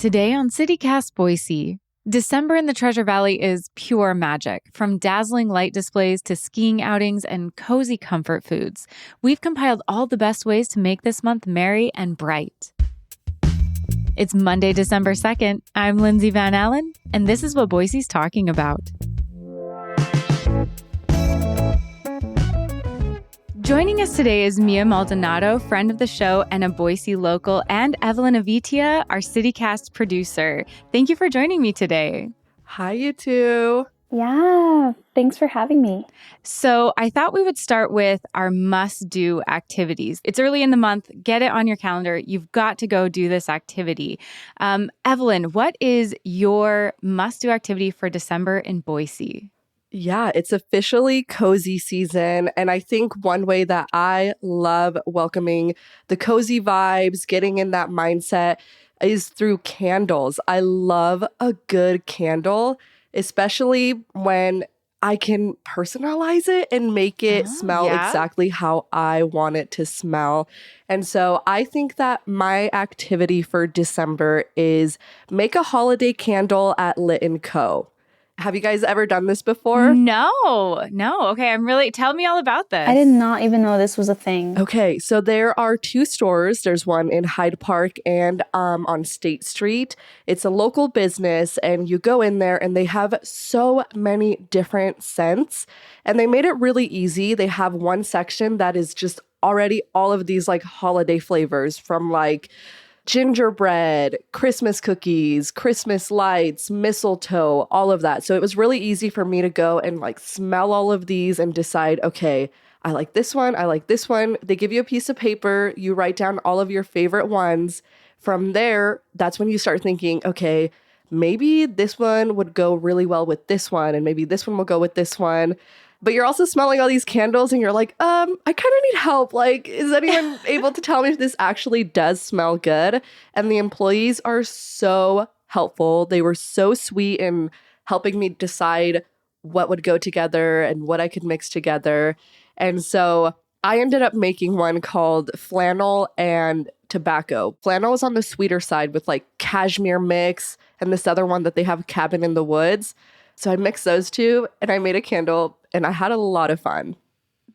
Today on CityCast Boise, December in the Treasure Valley is pure magic. From dazzling light displays to skiing outings and cozy comfort foods, we've compiled all the best ways to make this month merry and bright. It's Monday, December 2nd. I'm Lindsay Van Allen, and this is what Boise's talking about. Joining us today is Mia Maldonado, friend of the show and a Boise local, and Evelyn Avitia, our CityCast producer. Thank you for joining me today. Hi, you two. Yeah, thanks for having me. So I thought we would start with our must-do activities. It's early in the month. Get it on your calendar. You've got to go do this activity. Evelyn, what is your must-do activity for December in Boise? Yeah, it's officially cozy season. And I think one way that I love welcoming the cozy vibes, getting in that mindset, is through candles. I love a good candle, especially when I can personalize it and make it smell exactly how I want it to smell. And so I think that my activity for December is make a holiday candle at Lit & Co. Have you guys ever done this before? No. Okay, tell me all about this. I did not even know this was a thing. Okay, so there are two stores. There's one in Hyde Park and on State Street. It's a local business, and you go in there and they have so many different scents, and they made it really easy. They have one section that is just already all of these like holiday flavors, from like gingerbread, Christmas cookies, Christmas lights, mistletoe, all of that. So it was really easy for me to go and like smell all of these and decide, okay, I like this one, I like this one. They give you a piece of paper, you write down all of your favorite ones. From there, that's when you start thinking, okay, maybe this one would go really well with this one, and maybe this one will go with this one. But you're also smelling all these candles and you're like, I kind of need help. Like, is anyone able to tell me if this actually does smell good? And the employees are so helpful. They were so sweet in helping me decide what would go together and what I could mix together. And so I ended up making one called Flannel and Tobacco. Flannel is on the sweeter side with like cashmere mix, and this other one that they have, Cabin in the Woods. So I mixed those two and I made a candle, and I had a lot of fun.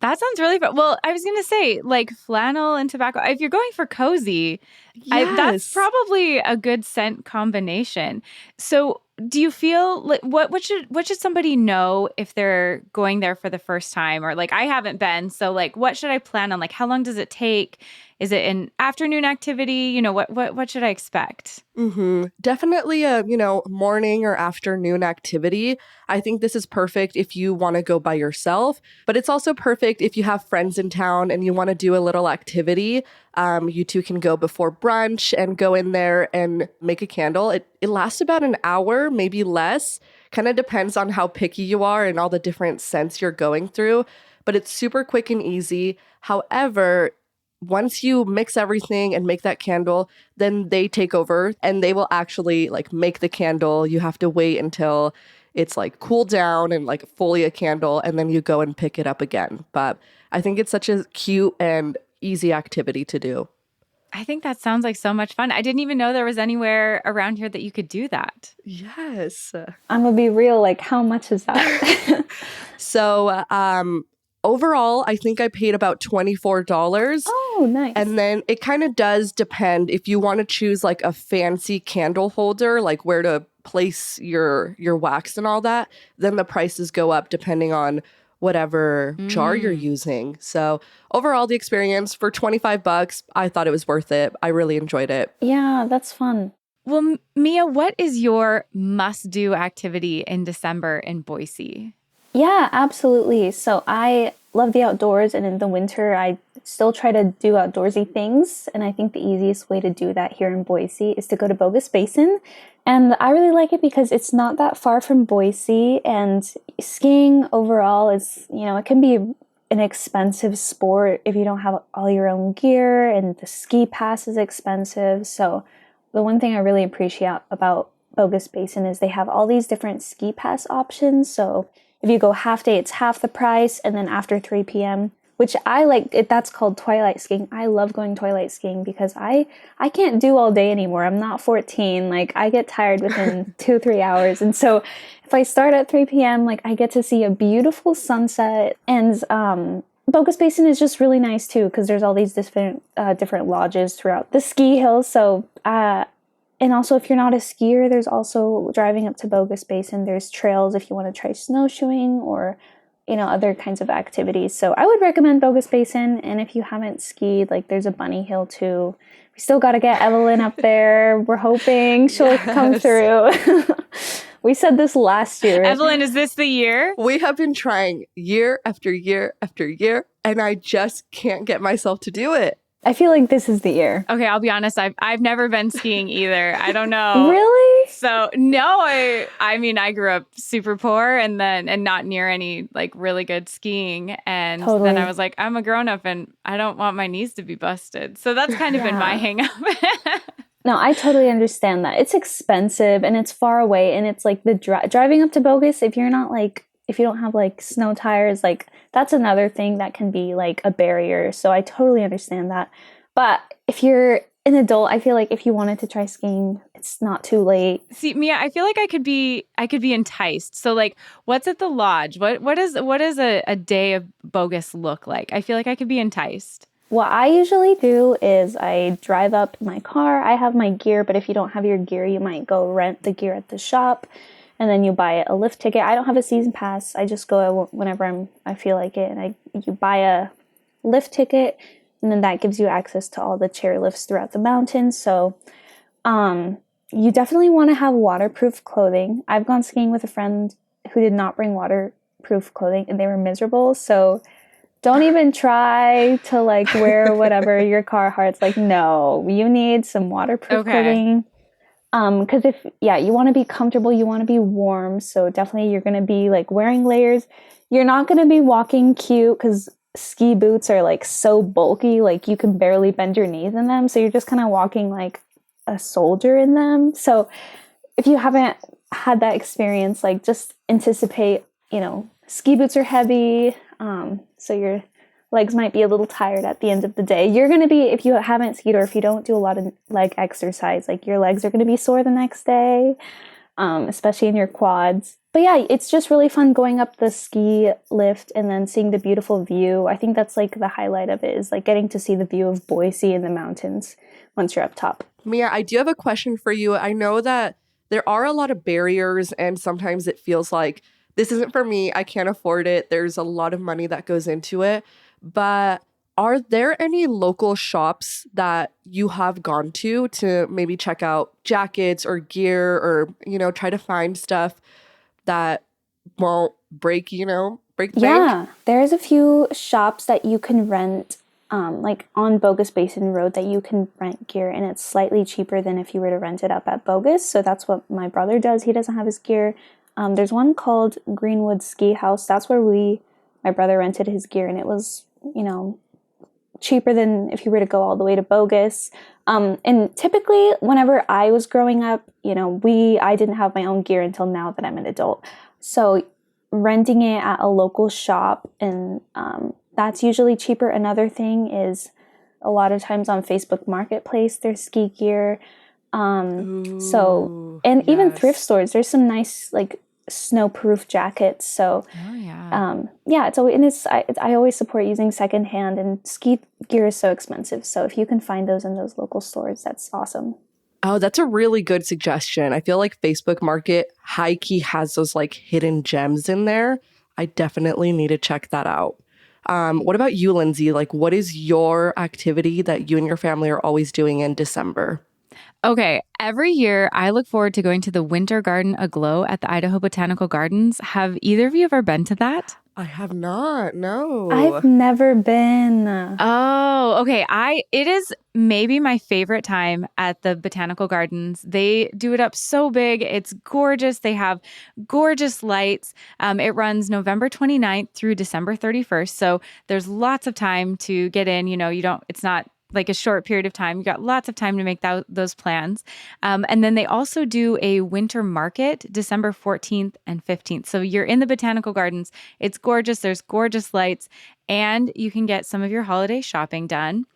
That sounds really fun. Well, I was going to say, like, flannel and tobacco, if you're going for cozy, yes. That's probably a good scent combination. So do you feel like what should somebody know if they're going there for the first time? Or like, I haven't been, so like, what should I plan on? Like, how long does it take? Is it an afternoon activity? You know, what should I expect? Definitely a, morning or afternoon activity. I think this is perfect if you want to go by yourself, but it's also perfect if you have friends in town and you want to do a little activity. You two can go before brunch and go in there and make a candle. It lasts about an hour, maybe less. Kind of depends on how picky you are and all the different scents you're going through, but it's super quick and easy. However, once you mix everything and make that candle, then they take over and they will actually like make the candle. You have to wait until it's like cooled down and like fully a candle, and then you go and pick it up again. But I think it's such a cute and easy activity to do. I think that sounds like so much fun. I didn't even know there was anywhere around here that you could do that. Yes. I'm gonna be real, like, how much is that? So, overall, I think I paid about $24. Oh, nice. And then it kind of does depend if you want to choose like a fancy candle holder, like where to place your wax and all that, then the prices go up depending on whatever jar you're using. So overall, the experience for $25, I thought it was worth it. I really enjoyed it. Yeah, that's fun. Well, Mia, what is your must-do activity in December in Boise? Yeah, absolutely. So I love the outdoors, and in the winter, I still try to do outdoorsy things. And I think the easiest way to do that here in Boise is to go to Bogus Basin. And I really like it because it's not that far from Boise, and skiing overall is, it can be an expensive sport if you don't have all your own gear, and the ski pass is expensive. So the one thing I really appreciate about Bogus Basin is they have all these different ski pass options. So if you go half day, it's half the price. And then after 3 p.m., which I like it. That's called twilight skiing. I love going twilight skiing because I can't do all day anymore. I'm not 14. Like I get tired within 2-3 hours. And so if I start at 3 p.m., like I get to see a beautiful sunset. And Bogus Basin is just really nice too because there's all these different lodges throughout the ski hills. So and also if you're not a skier, there's also driving up to Bogus Basin. There's trails if you want to try snowshoeing or other kinds of activities. So I would recommend Bogus Basin. And if you haven't skied, like there's a bunny hill too. We still got to get Evelyn up there. We're hoping she'll come through. We said this last year. Evelyn, is this the year? We have been trying year after year after year, and I just can't get myself to do it. I feel like this is the year. Okay, I'll be honest. I've never been skiing either. I don't know. Really? So no, I mean I grew up super poor and not near any like really good skiing, and Totally. then I was like, I'm a grown up and I don't want my knees to be busted. So that's kind of been my hang up. No, I totally understand that. It's expensive and it's far away, and it's like the driving up to Bogus. If you don't have like snow tires, like that's another thing that can be like a barrier. So I totally understand that. But if you're an adult, I feel like if you wanted to try skiing, it's not too late. See, Mia, I feel like I could be enticed. So like, what's at the lodge? What is a day of Bogus look like? I feel like I could be enticed. What I usually do is I drive up in my car. I have my gear, but if you don't have your gear, you might go rent the gear at the shop, and then you buy a lift ticket. I don't have a season pass. I just go whenever I feel like it, and you buy a lift ticket, and then that gives you access to all the chair lifts throughout the mountains. So, you definitely want to have waterproof clothing. I've gone skiing with a friend who did not bring waterproof clothing, and they were miserable. So don't even try to like wear whatever your Carhartt's. Like, no, you need some waterproof clothing. Because you want to be comfortable, you want to be warm. So definitely you're going to be like wearing layers. You're not going to be walking cute because ski boots are like so bulky, like you can barely bend your knees in them. So you're just kind of walking like a soldier in them. So if you haven't had that experience, like just anticipate, ski boots are heavy. So your legs might be a little tired at the end of the day. You're going to be, if you haven't skied or if you don't do a lot of leg exercise, like your legs are going to be sore the next day, especially in your quads. But yeah, it's just really fun going up the ski lift and then seeing the beautiful view. I think that's like the highlight of it, is like getting to see the view of Boise in the mountains once you're up top. Mia, I do have a question for you. I know that there are a lot of barriers, and sometimes it feels like this isn't for me. I can't afford it. There's a lot of money that goes into it. But are there any local shops that you have gone to maybe check out jackets or gear, or, try to find stuff that won't break the bank? Yeah, there's a few shops that you can rent, like on Bogus Basin Road, that you can rent gear, and it's slightly cheaper than if you were to rent it up at Bogus. So that's what my brother does. He doesn't have his gear. There's one called Greenwood Ski House. That's where my brother rented his gear, and it was, cheaper than if you were to go all the way to Bogus. And typically, whenever I was growing up, I didn't have my own gear until now that I'm an adult. So renting it at a local shop, and that's usually cheaper. Another thing is a lot of times on Facebook Marketplace, there's ski gear. Even thrift stores, there's some nice like snowproof jackets. So I always support using secondhand, and ski gear is so expensive. So if you can find those in those local stores, that's awesome. Oh, that's a really good suggestion. I feel like Facebook Market high-key has those like hidden gems in there. I definitely need to check that out. What about you, Lindsay? Like, what is your activity that you and your family are always doing in December? Okay, every year I look forward to going to the Winter Garden Aglow at the Idaho Botanical Gardens. Have either of you ever been to that? I have not, no. I've never been. Oh, okay. It is maybe my favorite time at the Botanical Gardens. They do it up so big. It's gorgeous. They have gorgeous lights. It runs November 29th through December 31st. So there's lots of time to get in. It's not like a short period of time. You got lots of time to make those plans. And then they also do a winter market December 14th and 15th. So you're in the botanical gardens. It's gorgeous. There's gorgeous lights, and you can get some of your holiday shopping done.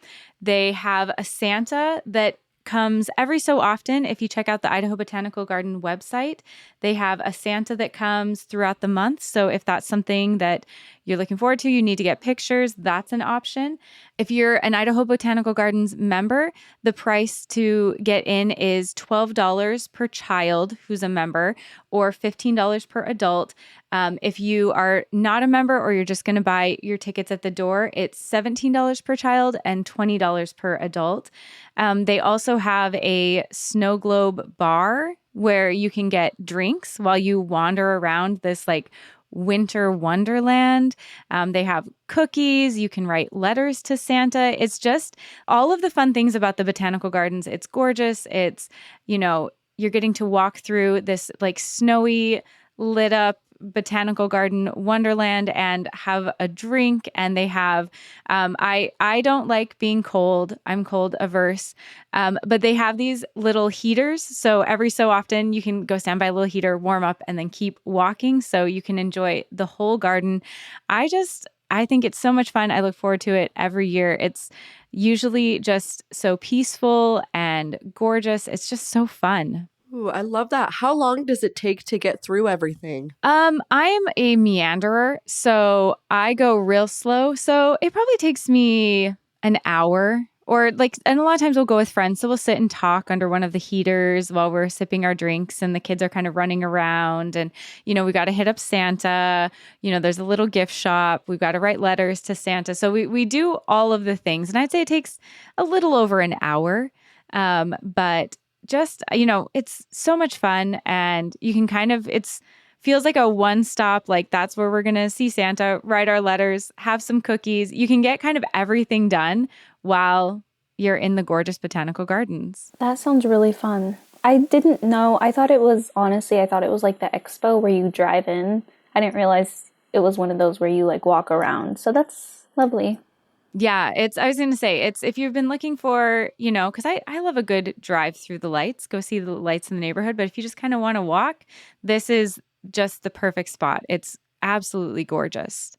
They have a Santa that comes every so often. If you check out the Idaho Botanical Garden website, they have a Santa that comes throughout the month. So if that's something that you're looking forward to, you need to get pictures, that's an option. If you're an Idaho Botanical Gardens member, the price to get in is $12 per child who's a member, or $15 per adult. If you are not a member, or you're just going to buy your tickets at the door, it's $17 per child and $20 per adult. They also have a snow globe bar where you can get drinks while you wander around this like winter wonderland. They have cookies. You can write letters to Santa. It's just all of the fun things about the botanical gardens. It's gorgeous. It's, you're getting to walk through this like snowy, lit up botanical garden wonderland and have a drink. And they have I don't like being cold. I'm cold averse. But they have these little heaters, so every so often you can go stand by a little heater, warm up, and then keep walking, so you can enjoy the whole garden. I think it's so much fun. I look forward to it every year. It's usually just so peaceful and gorgeous. It's just so fun. Ooh, I love that. How long does it take to get through everything? I'm a meanderer, so I go real slow. So it probably takes me an hour, and a lot of times we'll go with friends. So we'll sit and talk under one of the heaters while we're sipping our drinks, and the kids are kind of running around, and, we got to hit up Santa. There's a little gift shop. We've got to write letters to Santa. So we do all of the things, and I'd say it takes a little over an hour. But just, it's so much fun, and you can feels like a one-stop, like that's where we're going to see Santa, write our letters, have some cookies. You can get kind of everything done while you're in the gorgeous botanical gardens. That sounds really fun. I didn't know. I thought it was like the expo where you drive in. I didn't realize it was one of those where you like walk around. So that's lovely. Yeah, I was going to say, it's if you've been looking for, because I love a good drive through the lights, go see the lights in the neighborhood. But if you just kind of want to walk, this is just the perfect spot. It's absolutely gorgeous.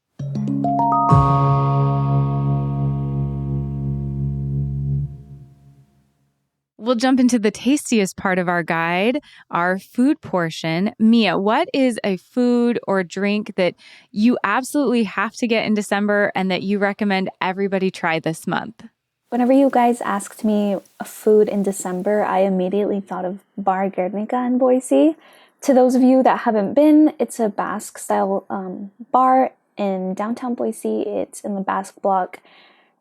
We'll jump into the tastiest part of our guide, our food portion. Mia, what is a food or drink that you absolutely have to get in December and that you recommend everybody try this month? Whenever you guys asked me a food in December, I immediately thought of Bar Guernica in Boise. To those of you that haven't been, it's a Basque-style bar in downtown Boise. It's in the Basque Block.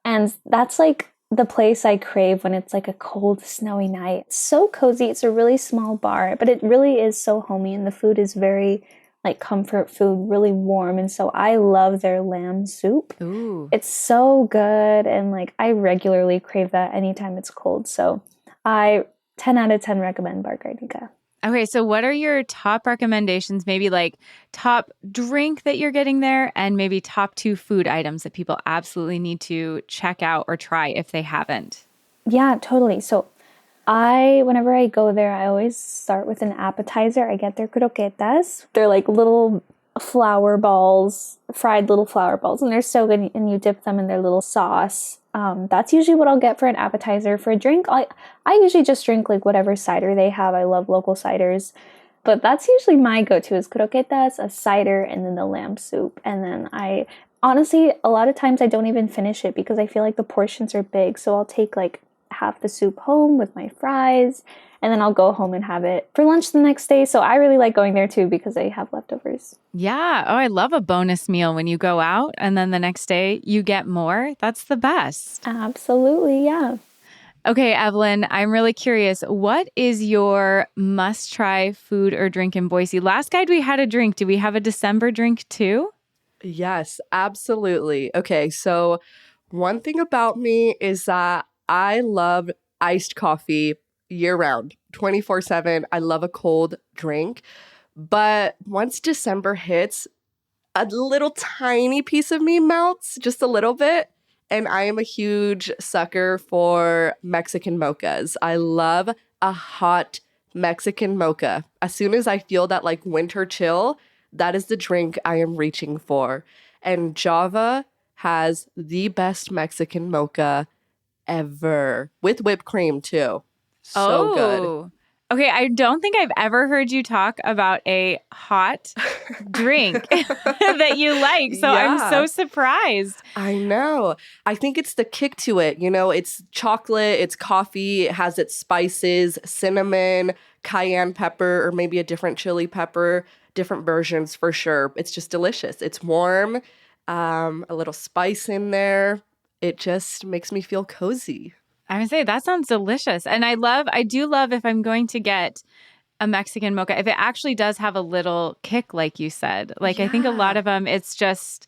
And that's like the place I crave when it's like a cold, snowy night. It's so cozy. It's a really small bar, but it really is so homey, and the food is very like comfort food, really warm. And so I love their lamb soup. Ooh. It's so good, and like I regularly crave that anytime it's cold. So I 10 out of 10 recommend Bar Guernica. Okay, so what are your top recommendations? Maybe like top drink that you're getting there, and maybe top 2 food items that people absolutely need to check out or try if they haven't. Yeah, totally. So whenever I go there, I always start with an appetizer. I get their croquetas. They're like little flour balls, fried little flour balls, and they're so good. And you dip them in their little sauce. That's usually what I'll get for an appetizer. For a drink, I usually just drink like whatever cider they have. I love local ciders. But that's usually my go-to is croquetas, a cider, and then the lamb soup. And then honestly, a lot of times I don't even finish it because I feel like the portions are big. So I'll take like half the soup home with my fries, and then I'll go home and have it for lunch the next day. So I really like going there too because I have leftovers. Yeah. Oh, I love a bonus meal when you go out and then the next day you get more. That's the best. Absolutely. Yeah. Okay, Evelyn, I'm really curious. What is your must-try food or drink in Boise? Last guide we had a drink. Do we have a December drink too? Yes, absolutely. Okay, so one thing about me is that I love iced coffee year round, 24/7. I love a cold drink. But once December hits, a little tiny piece of me melts just a little bit. And I am a huge sucker for Mexican mochas. I love a hot Mexican mocha. As soon as I feel that like winter chill, that is the drink I am reaching for. And Java has the best Mexican mocha ever with whipped cream too. So good. Oh, okay. I don't think I've ever heard you talk about a hot drink that you like. So I'm Yeah. so surprised. I know. I think it's the kick to it. You know, it's chocolate, it's coffee, it has its spices, cinnamon, cayenne pepper, or maybe a different chili pepper, different versions for sure. It's just delicious. It's warm, a little spice in there. It just makes me feel cozy. I would say that sounds delicious. And I do love if I'm going to get a Mexican mocha, if it actually does have a little kick, like you said. Like, I think a lot of them, it's just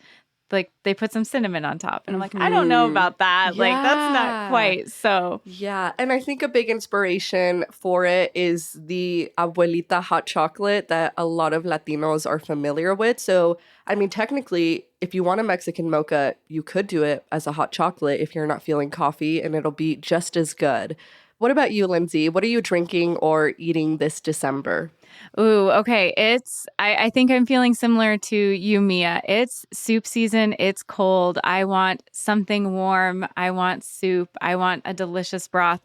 like they put some cinnamon on top. And I'm like, I don't know about that. Like, that's not quite so. Yeah. And I think a big inspiration for it is the abuelita hot chocolate that a lot of Latinos are familiar with. So, I mean, technically, if you want a Mexican mocha, you could do it as a hot chocolate if you're not feeling coffee, and it'll be just as good. What about you, Lindsay? What are you drinking or eating this December? Ooh, okay. I think I'm feeling similar to you, Mia. It's soup season. It's cold. I want something warm. I want soup. I want a delicious broth.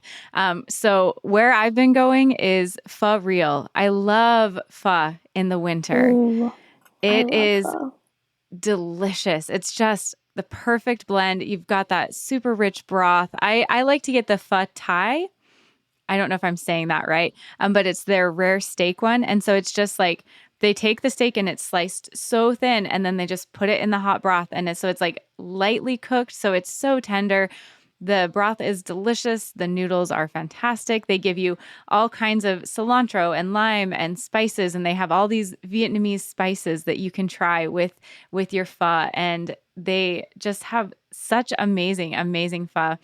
So where I've been going is pho real. I love pho in the winter. Ooh, It is pho. delicious. It's just the perfect blend. You've got that super rich broth. I like to get the pho Thai. I don't know if I'm saying that right, but it's their rare steak one. And so it's just like they take the steak and it's sliced so thin, and then they just put it in the hot broth. And so it's like lightly cooked. So it's so tender. The broth is delicious. The noodles are fantastic. They give you all kinds of cilantro and lime and spices, and they have all these Vietnamese spices that you can try with your pho. And they just have such amazing pho.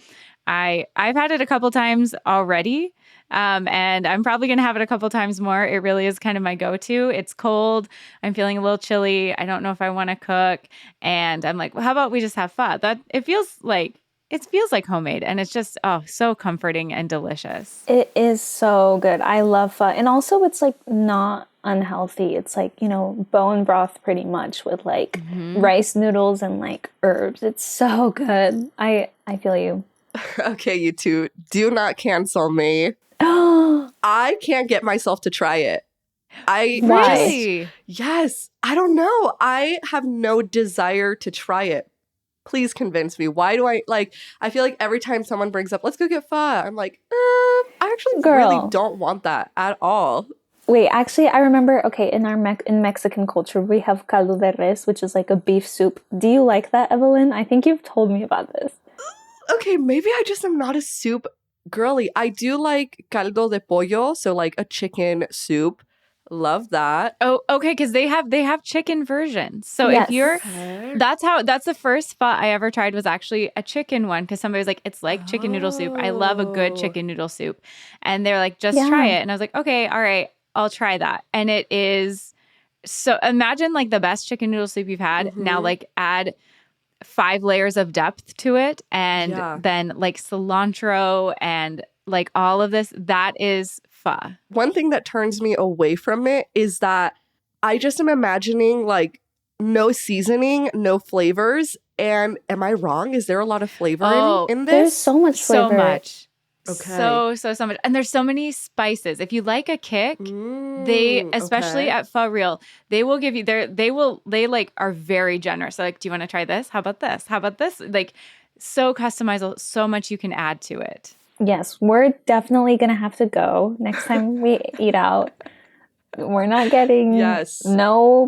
I've had it a couple times already, and I'm probably going to have it a couple times more. It really is kind of my go-to. It's cold. I'm feeling a little chilly. I don't know if I want to cook. And I'm like, well, how about we just have pho? It feels like homemade, and it's just, so comforting and delicious. It is so good. I love pho. And also it's like not unhealthy. It's like, bone broth pretty much with like rice noodles and like herbs. It's so good. I feel you. Okay, you two, do not cancel me. Oh, I can't get myself to try it. Why? Really? Yes, I don't know. I have no desire to try it. Please convince me. Why do I feel like every time someone brings up, let's go get pho, I'm like, I actually really don't want that at all. Wait, actually, I remember, okay, in Mexican culture, we have caldo de res, which is like a beef soup. Do you like that, Evelyn? I think you've told me about this. Okay, maybe I just am not a soup girly. I do like caldo de pollo, so like a chicken soup. Love that. Oh, okay, because they have chicken versions. So Yes. if you're, that's the first pho I ever tried was actually a chicken one, because somebody was like, it's like chicken noodle soup. I love a good chicken noodle soup. And they're like, just try it. And I was like, okay, all right, I'll try that. And it is, so imagine like the best chicken noodle soup you've had. Now like add 5 layers of depth to it, and then like cilantro and like all of this. That is pho. One thing that turns me away from it is that I just am imagining like no seasoning, no flavors. And am I wrong? Is there a lot of flavor in this? There's so much flavor. So much. Okay. So much. And there's so many spices. If you like a kick, they, especially at Pho Real, they will give you they like are very generous. Like, do you want to try this? How about this? How about this? Like, so customizable, so much you can add to it. Yes, we're definitely going to have to go next time we eat out. We're not getting no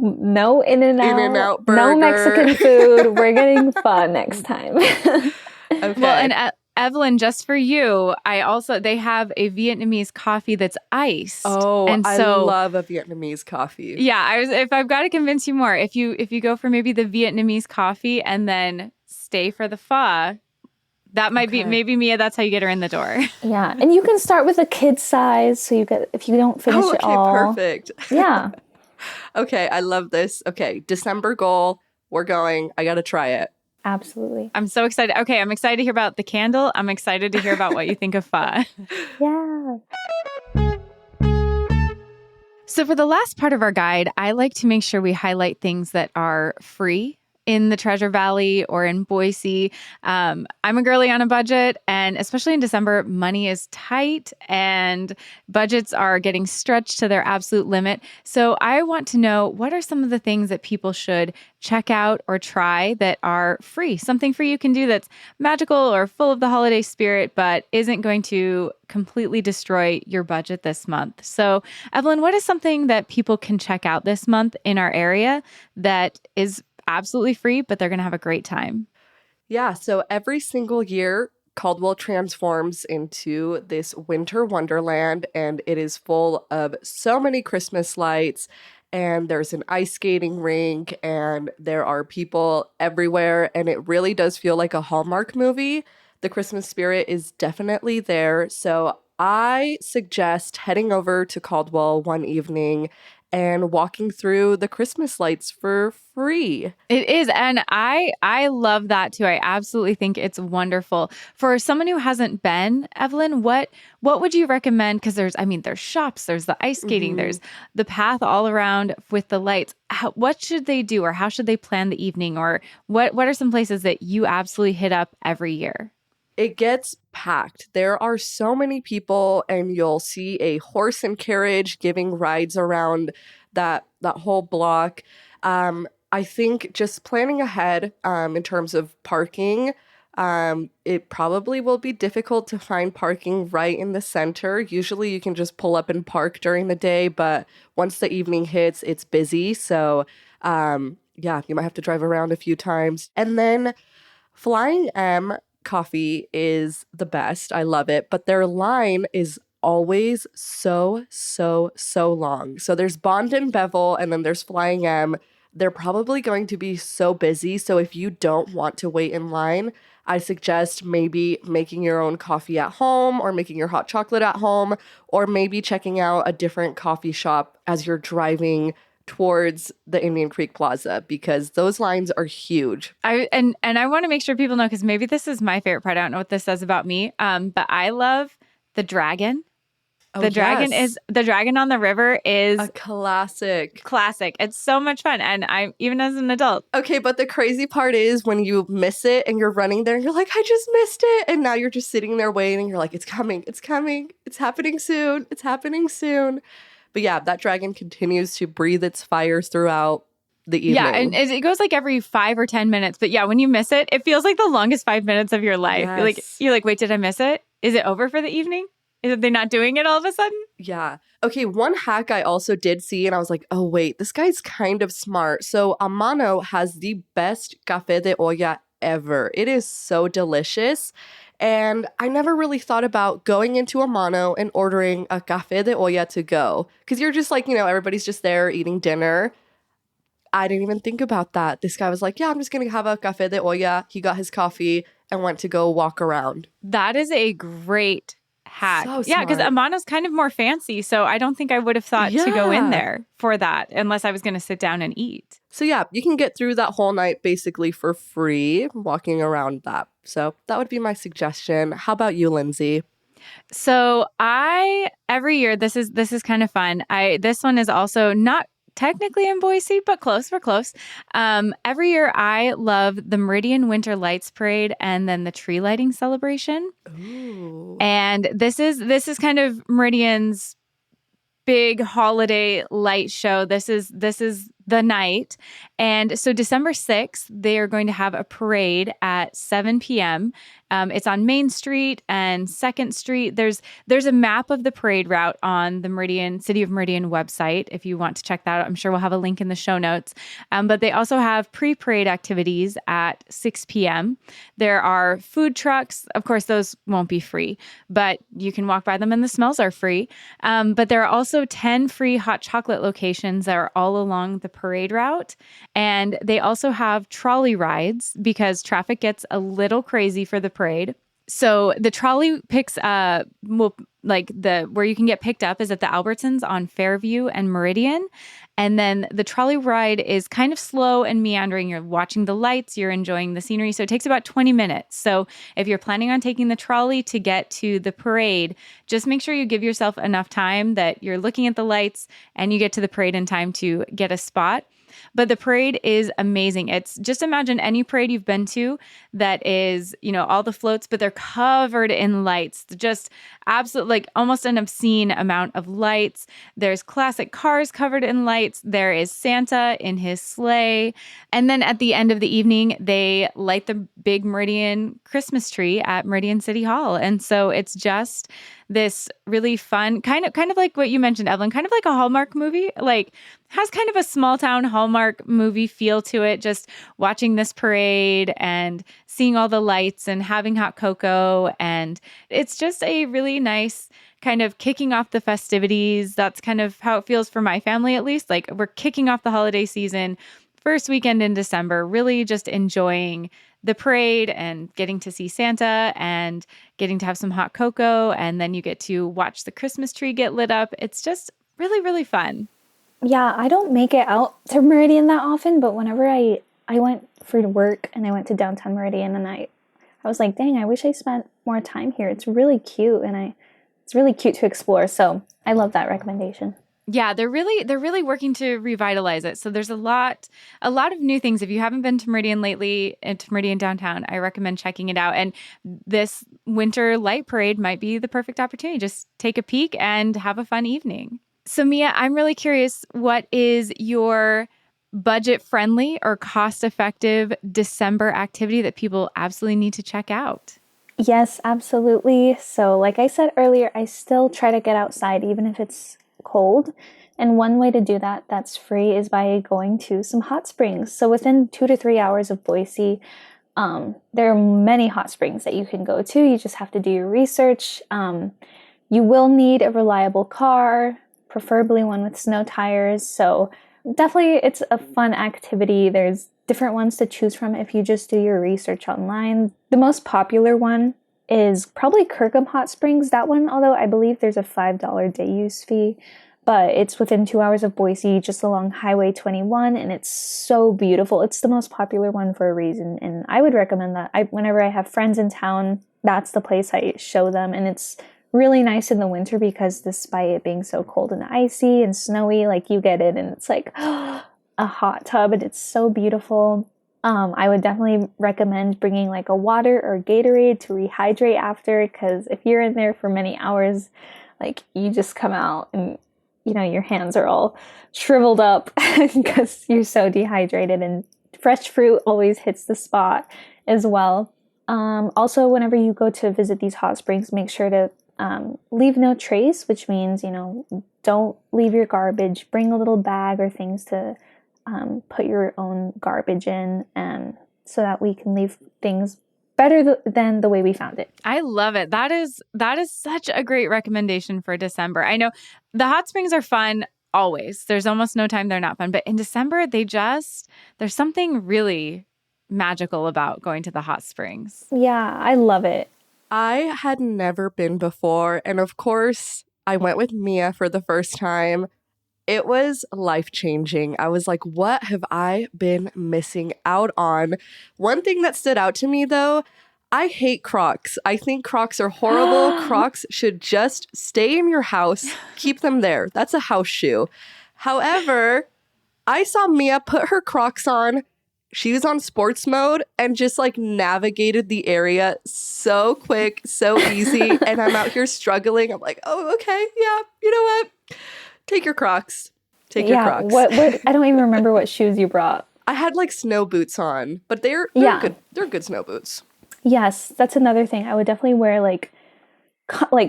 In-N-Out burger. no Mexican food. We're getting pho next time. Okay. Well, and Evelyn, just for you, they have a Vietnamese coffee that's iced. Oh, and I so, love a Vietnamese coffee. Yeah, if I've got to convince you more, if you go for maybe the Vietnamese coffee and then stay for the pho, that might be, maybe Mia, that's how you get her in the door. Yeah, and you can start with a kid size, so if you don't finish it all. Perfect. Yeah. Okay, I love this. Okay, December goal, we're going. I got to try it. Absolutely. I'm so excited. Okay, I'm excited to hear about the candle. I'm excited to hear about what you think of pho. Yeah. So, for the last part of our guide, I like to make sure we highlight things that are free in the Treasure Valley or in Boise. I'm a girly on a budget, and especially in December, money is tight and budgets are getting stretched to their absolute limit. So, I want to know, what are some of the things that people should check out or try that are free? Something free you can do that's magical or full of the holiday spirit, but isn't going to completely destroy your budget this month. So, Evelyn, what is something that people can check out this month in our area that is absolutely free, but they're going to have a great time? Yeah, so every single year, Caldwell transforms into this winter wonderland, and it is full of so many Christmas lights. And there's an ice skating rink, and there are people everywhere, and it really does feel like a Hallmark movie. The Christmas spirit is definitely there. So I suggest heading over to Caldwell one evening and walking through the Christmas lights for free. It is, and I love that too. I absolutely think it's wonderful. For someone who hasn't been, Evelyn, what would you recommend? Because there's shops, there's the ice skating, there's the path all around with the lights. What should they do, or how should they plan the evening, or what are some places that you absolutely hit up every year? It gets packed. There are so many people, and you'll see a horse and carriage giving rides around that whole block. I think just planning ahead in terms of parking, it probably will be difficult to find parking right in the center. Usually you can just pull up and park during the day, but once the evening hits, it's busy. So yeah, you might have to drive around a few times. And then Flying M coffee is the best. I love it. But their line is always so, so, so long. So there's Bond and Bevel, and then there's Flying M. They're probably going to be so busy. So if you don't want to wait in line, I suggest maybe making your own coffee at home, or making your hot chocolate at home, or maybe checking out a different coffee shop as you're driving towards the Indian Creek Plaza, because those lines are huge. And I want to make sure people know, because maybe this is my favorite part. I don't know what this says about me. But I love the dragon. Oh, The dragon on the river is a classic. classic. It's so much fun. And I, even as an adult. Okay, but the crazy part is when you miss it and you're running there and you're like, I just missed it. And now you're just sitting there waiting. You're like, it's coming. It's coming. It's happening soon. It's happening soon. But yeah, that dragon continues to breathe its fire throughout the evening. Yeah, and it goes like every 5 or 10 minutes. But yeah, when you miss it, it feels like the longest 5 minutes of your life. Yes. You're like, wait, did I miss it? Is it over for the evening? Is they not doing it all of a sudden? Yeah. Okay, one hack I also did see, and I was like, oh, wait, this guy's kind of smart. So Amano has the best café de olla ever. It is so delicious. And I never really thought about going into Amano and ordering a café de olla to go. Because you're just like, everybody's just there eating dinner. I didn't even think about that. This guy was like, yeah, I'm just going to have a café de olla. He got his coffee and went to go walk around. That is a great hack. So yeah, because smart. Amano's kind of more fancy. So I don't think I would have thought to go in Yeah. there for that unless I was going to sit down and eat. So yeah, you can get through that whole night basically for free walking around that. So that would be my suggestion. How about you, Lindsay? So every year, this is kind of fun. This one is also not technically in Boise, but close. We're close. Every year, I love the Meridian Winter Lights Parade and then the tree lighting celebration. Ooh. And this is kind of Meridian's big holiday light show. This is the night. And so December 6th, they are going to have a parade at 7 p.m. It's on Main Street and 2nd Street. There's a map of the parade route on the City of Meridian website if you want to check that out. I'm sure we'll have a link in the show notes. But they also have pre-parade activities at 6 p.m. There are food trucks. Of course, those won't be free, but you can walk by them and the smells are free. But there are also 10 free hot chocolate locations that are all along the parade route. And they also have trolley rides because traffic gets a little crazy for the parade. So the trolley picks where you can get picked up is at the Albertsons on Fairview and Meridian. And then the trolley ride is kind of slow and meandering. You're watching the lights, you're enjoying the scenery. So it takes about 20 minutes. So if you're planning on taking the trolley to get to the parade, just make sure you give yourself enough time that you're looking at the lights and you get to the parade in time to get a spot. But the parade is amazing. It's just imagine any parade you've been to that is, all the floats, but they're covered in lights. Just absolutely like almost an obscene amount of lights. There's classic cars covered in lights. There is Santa in his sleigh. And then at the end of the evening, they light the big Meridian Christmas tree at Meridian City Hall. And so it's just this really fun, kind of like what you mentioned, Evelyn, kind of like a Hallmark movie, like has kind of a small town Hallmark movie feel to it, just watching this parade and seeing all the lights and having hot cocoa. And it's just a really nice kind of kicking off the festivities. That's kind of how it feels for my family, at least. Like we're kicking off the holiday season, first weekend in December, really just enjoying the parade and getting to see Santa and getting to have some hot cocoa. And then you get to watch the Christmas tree get lit up. It's just really, really fun. Yeah, I don't make it out to Meridian that often, but whenever I went for work and I went to downtown Meridian and I was like, dang, I wish I spent more time here. It's really cute and it's really cute to explore. So I love that recommendation. Yeah, they're really working to revitalize it. So there's a lot of new things. If you haven't been to Meridian lately, to Meridian downtown, I recommend checking it out. And this winter light parade might be the perfect opportunity. Just take a peek and have a fun evening. So Mia, I'm really curious, what is your budget-friendly or cost-effective December activity that people absolutely need to check out? Yes, absolutely. So like I said earlier, I still try to get outside even if it's cold. And one way to do that that's free is by going to some hot springs. So within 2 to 3 hours of Boise, there are many hot springs that you can go to. You just have to do your research. You will need a reliable car, preferably one with snow tires. So definitely it's a fun activity. There's different ones to choose from if you just do your research online. The most popular one is probably Kirkham Hot Springs. That one, although I believe there's a $5 day use fee, but it's within 2 hours of Boise, just along Highway 21, and it's so beautiful. It's the most popular one for a reason, and I would recommend that. Whenever I have friends in town, that's the place I show them, and it's really nice in the winter because despite it being so cold and icy and snowy, like you get it and it's like a hot tub and it's so beautiful. I would definitely recommend bringing like a water or Gatorade to rehydrate after, because if you're in there for many hours, like you just come out and your hands are all shriveled up because you're so dehydrated, and fresh fruit always hits the spot as well. Also, whenever you go to visit these hot springs, make sure to leave no trace, which means, don't leave your garbage. Bring a little bag or things to put your own garbage in, and so that we can leave things better than the way we found it. I love it. That is such a great recommendation for December. I know the hot springs are fun always. There's almost no time they're not fun, but in December there's something really magical about going to the hot springs. Yeah, I love it. I had never been before, and of course, I went with Mia for the first time. It was life-changing. I was like, what have I been missing out on? One thing that stood out to me, though, I hate Crocs. I think Crocs are horrible. Crocs should just stay in your house. Keep them there. That's a house shoe. However, I saw Mia put her Crocs on. She was on sports mode and just like navigated the area so quick, so easy. And I'm out here struggling. I'm like, oh, okay. Yeah. You know what? Take your Crocs. Take your Crocs. What? I don't even remember what shoes you brought. I had like snow boots on, but they're good. They're good snow boots. Yes, that's another thing. I would definitely wear like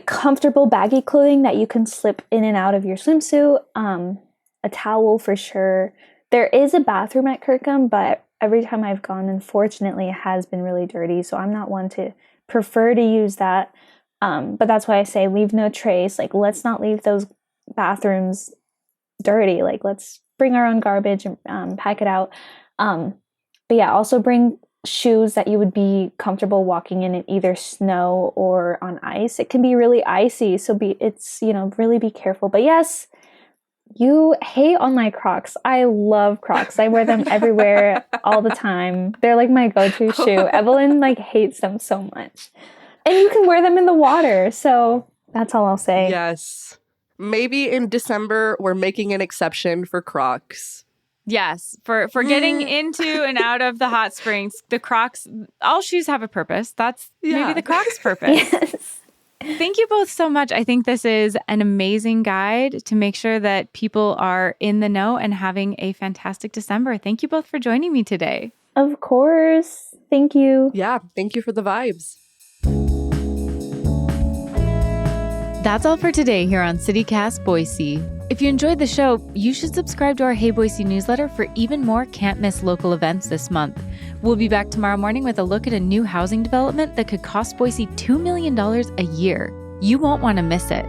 comfortable baggy clothing that you can slip in and out of your swimsuit. A towel for sure. There is a bathroom at Kirkham, but every time I've gone, unfortunately, it has been really dirty. So I'm not one to prefer to use that. But that's why I say leave no trace. Like, let's not leave those bathrooms dirty. Like, let's bring our own garbage and pack it out. But yeah, also bring shoes that you would be comfortable walking in either snow or on ice. It can be really icy, so really be careful. But yes, you hate on my Crocs. I love Crocs. I wear them everywhere all the time. They're like my go-to shoe. Evelyn like hates them so much. And you can wear them in the water. So that's all I'll say. Yes. Maybe in December, we're making an exception for Crocs. Yes, for getting into and out of the hot springs, the Crocs, all shoes have a purpose. That's maybe the Crocs' purpose. Yes. Thank you both so much. I think this is an amazing guide to make sure that people are in the know and having a fantastic December. Thank you both for joining me today. Of course. Thank you. Yeah, thank you for the vibes. That's all for today here on CityCast Boise. If you enjoyed the show, you should subscribe to our Hey Boise newsletter for even more can't miss local events this month. We'll be back tomorrow morning with a look at a new housing development that could cost Boise $2 million a year. You won't want to miss it.